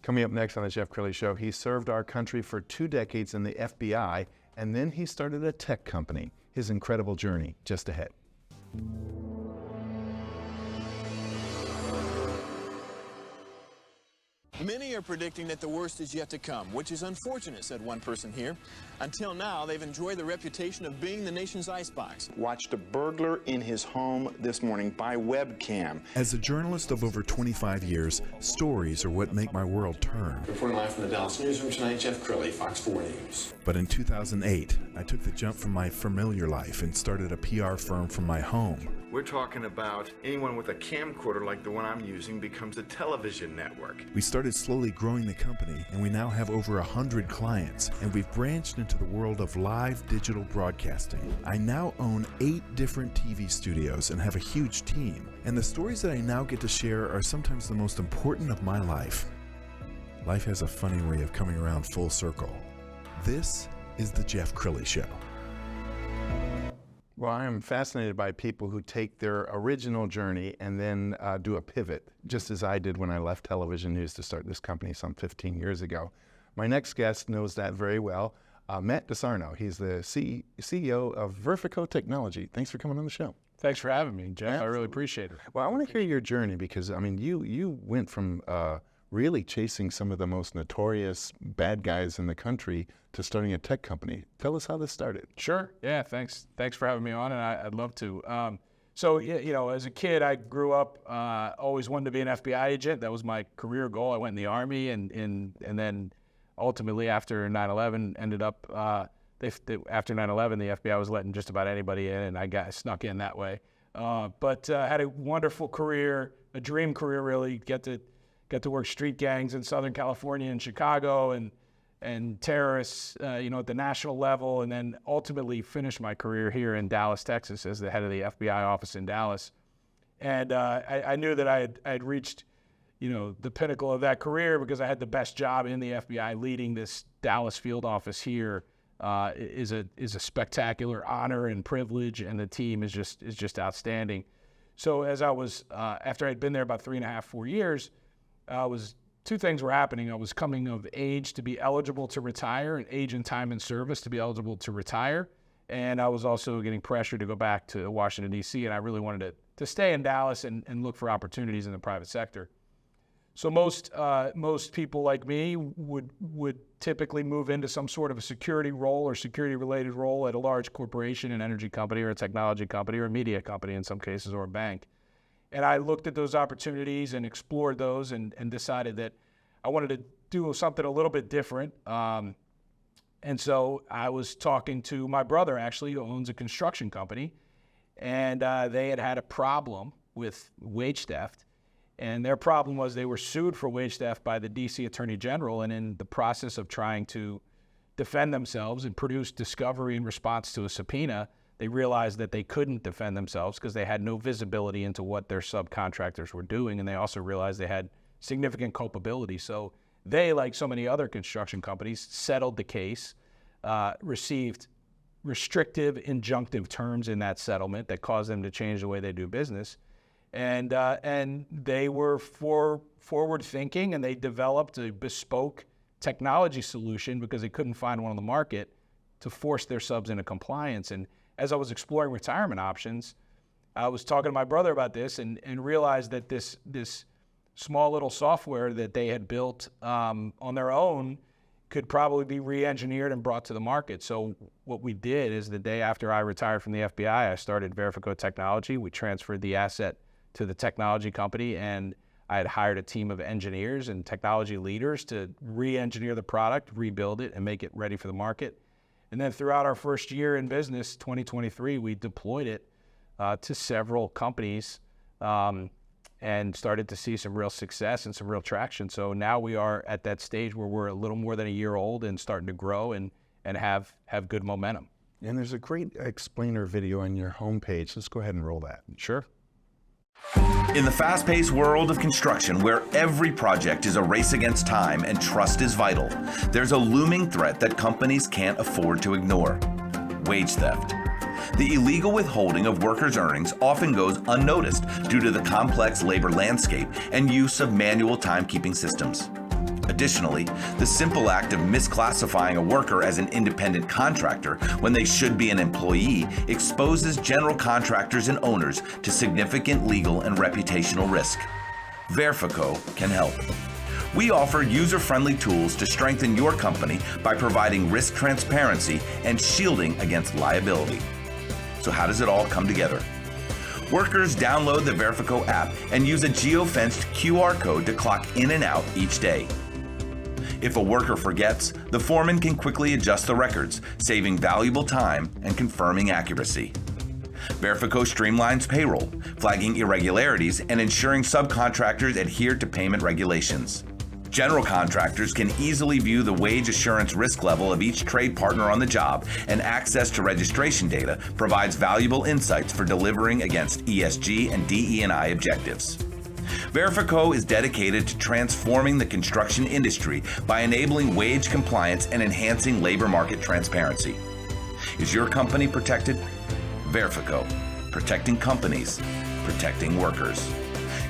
Coming up next on the Jeff Crilley Show, he served our country for 2 decades in the FBI, and then he started a tech company. His incredible journey just ahead. Many are predicting that the worst is yet to come, which is unfortunate, said one person here. Until now, they've enjoyed the reputation of being the nation's icebox. Watched a burglar in his home this morning by webcam. As a journalist of over 25 years, stories are what make my world turn. Reporting live from the Dallas newsroom tonight, Jeff Crilley, Fox 4 News. But in 2008, I took the jump from my familiar life and started a PR firm from my home. We're talking about anyone with a camcorder like the one I'm using becomes a television network. We started slowly growing the company, and we now have over 100 clients, and we've branched into the world of live digital broadcasting. I now own 8 different TV studios and have a huge team, and the stories that I now get to share are sometimes the most important of my life. Life has a funny way of coming around full circle. This is the Jeff Crilley Show. Well, I am fascinated by people who take their original journey and then do a pivot, just as I did when I left television news to start this company some 15 years ago. My next guest knows that very well, Matt DeSarno. He's the CEO of VerficoTechnology. Thanks for coming on the show. Thanks for having me, Jeff. I really appreciate it. Well, I want to hear your journey because, I mean, you went from really chasing some of the most notorious bad guys in the country to starting a tech company. Tell us how this started. Sure. Yeah, thanks. Thanks for having me on, and I'd love to. So, you know, as a kid, I grew up, always wanted to be an FBI agent. That was my career goal. I went in the Army, and then ultimately after 9/11, ended up, after 9/11, the FBI was letting just about anybody in, and I snuck in that way. But had a wonderful career, a dream career really, get to work street gangs in Southern California and Chicago and terrorists, you know, at the national level, and then ultimately finished my career here in Dallas, Texas, as the head of the FBI office in Dallas. And I knew that I had reached, you know, the pinnacle of that career because I had the best job in the FBI. Leading this Dallas field office here is a spectacular honor and privilege, and the team is just outstanding. So as I was after I'd been there about 3.5, 4 years. Two things were happening. I was coming of age to be eligible to retire, and age and time in service to be eligible to retire. And I was also getting pressure to go back to Washington, D.C., and I really wanted to stay in Dallas and look for opportunities in the private sector. So most people like me would typically move into some sort of a security role or security-related role at a large corporation, an energy company or a technology company or a media company in some cases, or a bank. And I looked at those opportunities and explored those and decided that I wanted to do something a little bit different. And so I was talking to my brother, actually, who owns a construction company, and they had a problem with wage theft. And their problem was they were sued for wage theft by the D.C. Attorney General, and in the process of trying to defend themselves and produce discovery in response to a subpoena, they realized that they couldn't defend themselves because they had no visibility into what their subcontractors were doing, and they also realized they had significant culpability. So they, like so many other construction companies, settled the case, received restrictive injunctive terms in that settlement that caused them to change the way they do business. And they were forward-thinking, and they developed a bespoke technology solution because they couldn't find one on the market to force their subs into compliance. And as I was exploring retirement options, I was talking to my brother about this and realized that this small little software that they had built on their own could probably be re-engineered and brought to the market. So what we did is the day after I retired from the FBI, I started VerficoTechnology. We transferred the asset to the technology company, and I had hired a team of engineers and technology leaders to re-engineer the product, rebuild it, and make it ready for the market. And then throughout our first year in business, 2023, we deployed it to several companies and started to see some real success and some real traction. So now we are at that stage where we're a little more than a year old and starting to grow and have good momentum. And there's a great explainer video on your homepage. Let's go ahead and roll that. Sure. In the fast-paced world of construction, where every project is a race against time and trust is vital, there's a looming threat that companies can't afford to ignore: wage theft. The illegal withholding of workers' earnings often goes unnoticed due to the complex labor landscape and use of manual timekeeping systems. Additionally, the simple act of misclassifying a worker as an independent contractor when they should be an employee exposes general contractors and owners to significant legal and reputational risk. Verfico can help. We offer user-friendly tools to strengthen your company by providing risk transparency and shielding against liability. So how does it all come together? Workers download the Verfico app and use a geo-fenced QR code to clock in and out each day. If a worker forgets, the foreman can quickly adjust the records, saving valuable time and confirming accuracy. Verfico streamlines payroll, flagging irregularities and ensuring subcontractors adhere to payment regulations. General contractors can easily view the wage assurance risk level of each trade partner on the job, and access to registration data provides valuable insights for delivering against ESG and DE&I objectives. Verfico is dedicated to transforming the construction industry by enabling wage compliance and enhancing labor market transparency. Is your company protected? Verfico, protecting companies, protecting workers.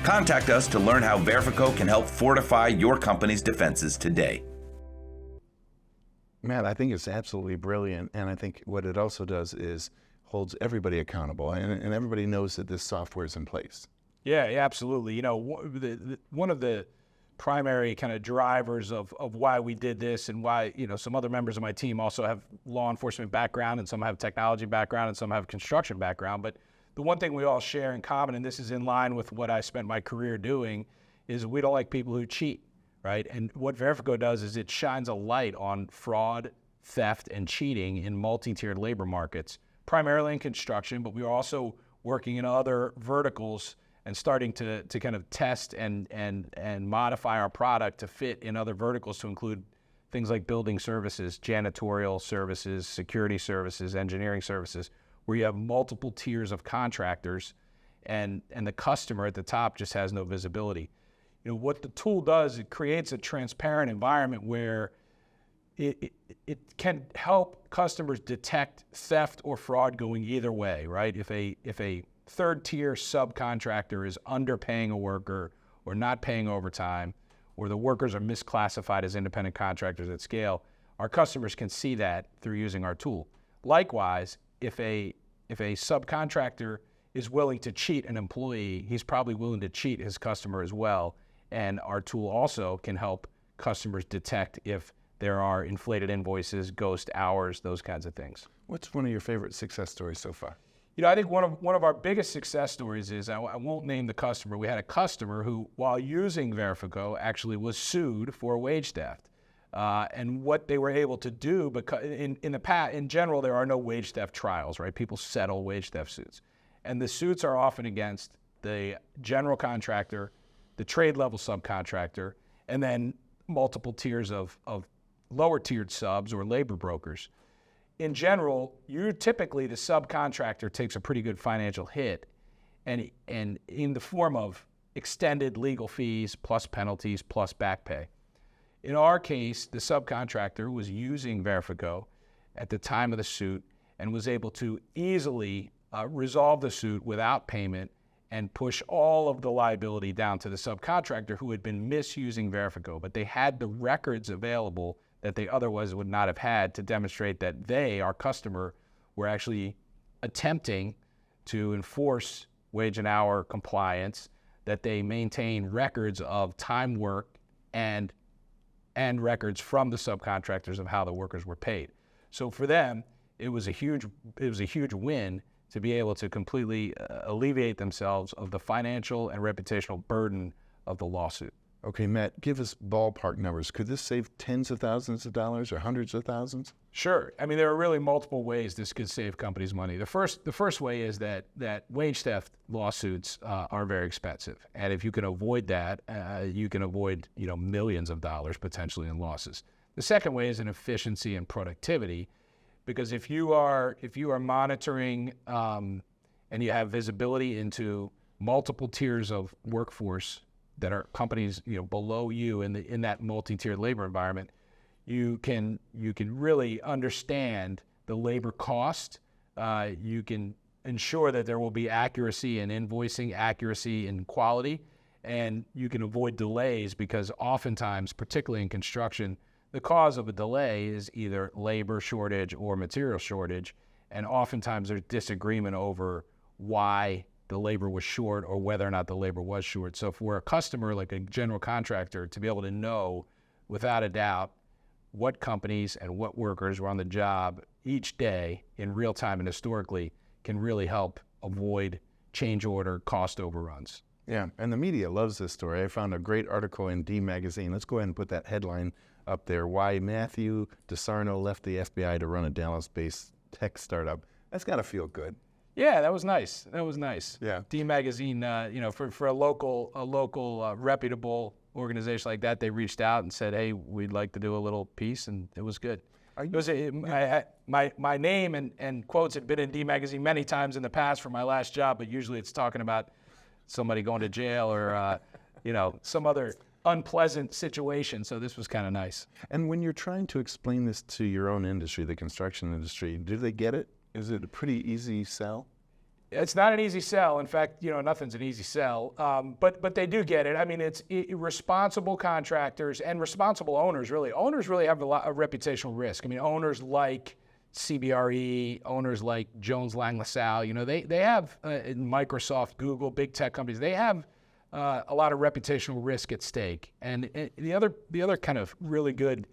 Contact us to learn how Verfico can help fortify your company's defenses today. Matt, I think it's absolutely brilliant, and I think what it also does is holds everybody accountable, and everybody knows that this software is in place. Yeah, absolutely. You know, one of the primary kind of drivers of why we did this, and why, you know, some other members of my team also have law enforcement background, and some have technology background, and some have construction background, but the one thing we all share in common, and this is in line with what I spent my career doing, is we don't like people who cheat, right? And what Verfico does is it shines a light on fraud, theft, and cheating in multi-tiered labor markets, primarily in construction, but we are also working in other verticals and starting to kind of test and modify our product to fit in other verticals, to include things like building services, janitorial services, security services, engineering services, where you have multiple tiers of contractors, and the customer at the top just has no visibility. You know, what the tool does, it creates a transparent environment where it can help customers detect theft or fraud going either way, right? If a third tier subcontractor is underpaying a worker or not paying overtime, or the workers are misclassified as independent contractors at scale, our customers can see that through using our tool. Likewise, if a subcontractor is willing to cheat an employee, he's probably willing to cheat his customer as well. And our tool also can help customers detect if there are inflated invoices, ghost hours, those kinds of things. What's one of your favorite success stories so far? You know, I think one of our biggest success stories is, I won't name the customer. We had a customer who, while using Verfico, actually was sued for wage theft. And what they were able to do, because in general, there are no wage theft trials, right? People settle wage theft suits. And the suits are often against the general contractor, the trade level subcontractor, and then multiple tiers of lower tiered subs or labor brokers. In general, typically the subcontractor takes a pretty good financial hit, and in the form of extended legal fees plus penalties plus back pay. In our case, the subcontractor was using Verfico at the time of the suit and was able to easily resolve the suit without payment and push all of the liability down to the subcontractor who had been misusing Verfico. But they had the records available that they otherwise would not have had to demonstrate that they, our customer, were actually attempting to enforce wage and hour compliance, that they maintain records of time worked and records from the subcontractors of how the workers were paid. So for them, it was a huge win to be able to completely alleviate themselves of the financial and reputational burden of the lawsuit. Okay, Matt, give us ballpark numbers. Could this save tens of thousands of dollars or hundreds of thousands? Sure. I mean, there are really multiple ways this could save companies money. The first way is that wage theft lawsuits are very expensive, and if you can avoid that, you can avoid millions of dollars potentially in losses. The second way is in efficiency and productivity, because if you are monitoring and you have visibility into multiple tiers of workforce that are companies below you in that multi-tiered labor environment, you can really understand the labor cost. You can ensure that there will be accuracy in invoicing, accuracy in quality, And you can avoid delays because oftentimes, particularly in construction, the cause of a delay is either labor shortage or material shortage. And oftentimes there's disagreement over why the labor was short or whether or not the labor was short. So if we're a customer, like a general contractor, to be able to know without a doubt what companies and what workers were on the job each day in real time and historically can really help avoid change order cost overruns. Yeah, and the media loves this story. I found a great article in D Magazine. Let's go ahead and put that headline up there. Why Matthew DeSarno left the FBI to run a Dallas-based tech startup. That's got to feel good. Yeah, that was nice. That was nice. Yeah. D Magazine, for a local reputable organization like that, they reached out and said, "Hey, we'd like to do a little piece," and it was good. My name and quotes had been in D Magazine many times in the past for my last job, but usually it's talking about somebody going to jail or some other unpleasant situation. So this was kind of nice. And when you're trying to explain this to your own industry, the construction industry, do they get it? Is it a pretty easy sell? It's not an easy sell. In fact, nothing's an easy sell. But they do get it. I mean, it's responsible contractors and responsible owners. Really, owners really have a lot of reputational risk. I mean, owners like CBRE, owners like Jones Lang LaSalle. They have Microsoft, Google, big tech companies. They have a lot of reputational risk at stake. And the other kind of really good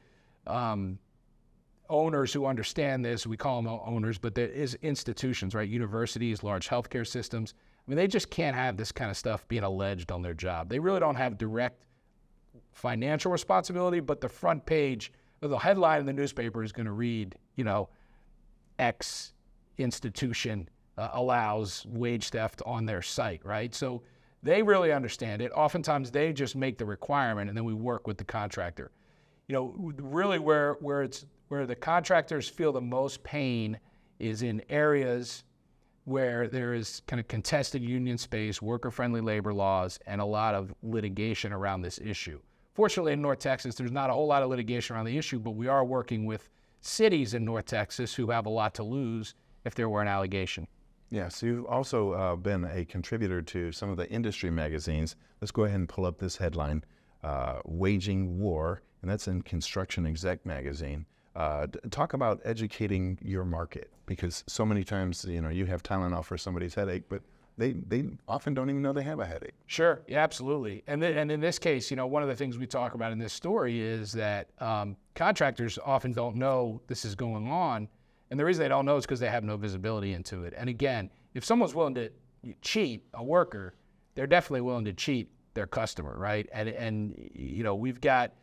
owners who understand this, we call them owners, but there is institutions, right? Universities, large healthcare systems. I mean, they just can't have this kind of stuff being alleged on their job. They really don't have direct financial responsibility, but the front page, or the headline in the newspaper is going to read, X institution allows wage theft on their site, right? So they really understand it. Oftentimes they just make the requirement and then we work with the contractor. Really where the contractors feel the most pain is in areas where there is kind of contested union space, worker-friendly labor laws, and a lot of litigation around this issue. Fortunately, in North Texas, there's not a whole lot of litigation around the issue, but we are working with cities in North Texas who have a lot to lose if there were an allegation. Yeah, so you've also been a contributor to some of the industry magazines. Let's go ahead and pull up this headline, Waging War, and that's in Construction Exec magazine. Talk about educating your market, because so many times, you have Tylenol for somebody's headache, but they often don't even know they have a headache. Sure, yeah, absolutely. And in this case, one of the things we talk about in this story is that contractors often don't know this is going on. And the reason they don't know is because they have no visibility into it. And again, if someone's willing to cheat a worker, they're definitely willing to cheat their customer, right? And we've got,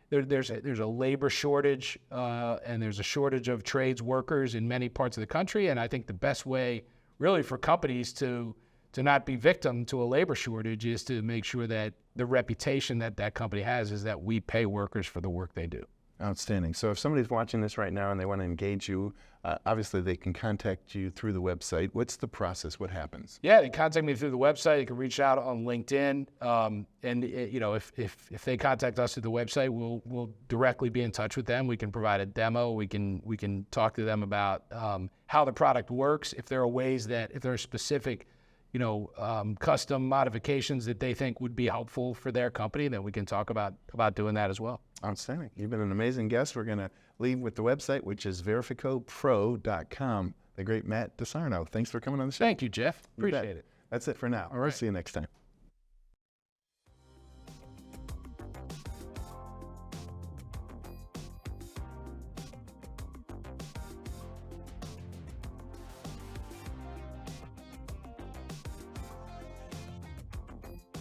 there's a labor shortage and there's a shortage of trades workers in many parts of the country. And I think the best way really for companies to not be victim to a labor shortage is to make sure that the reputation that company has is that we pay workers for the work they do. Outstanding. So if somebody's watching this right now and they want to engage you, obviously they can contact you through the website. What's the process? What happens? Yeah, they contact me through the website. You can reach out on LinkedIn. If they contact us through the website, we'll directly be in touch with them. We can provide a demo. We can talk to them about how the product works. If there are ways that, if there are specific custom modifications that they think would be helpful for their company, then we can talk about doing that as well. Outstanding. You've been an amazing guest. We're going to leave with the website, which is verficopro.com. The great Matt DeSarno. Thanks for coming on the show. Thank you, Jeff. Appreciate it. That's it for now. All right. See you next time.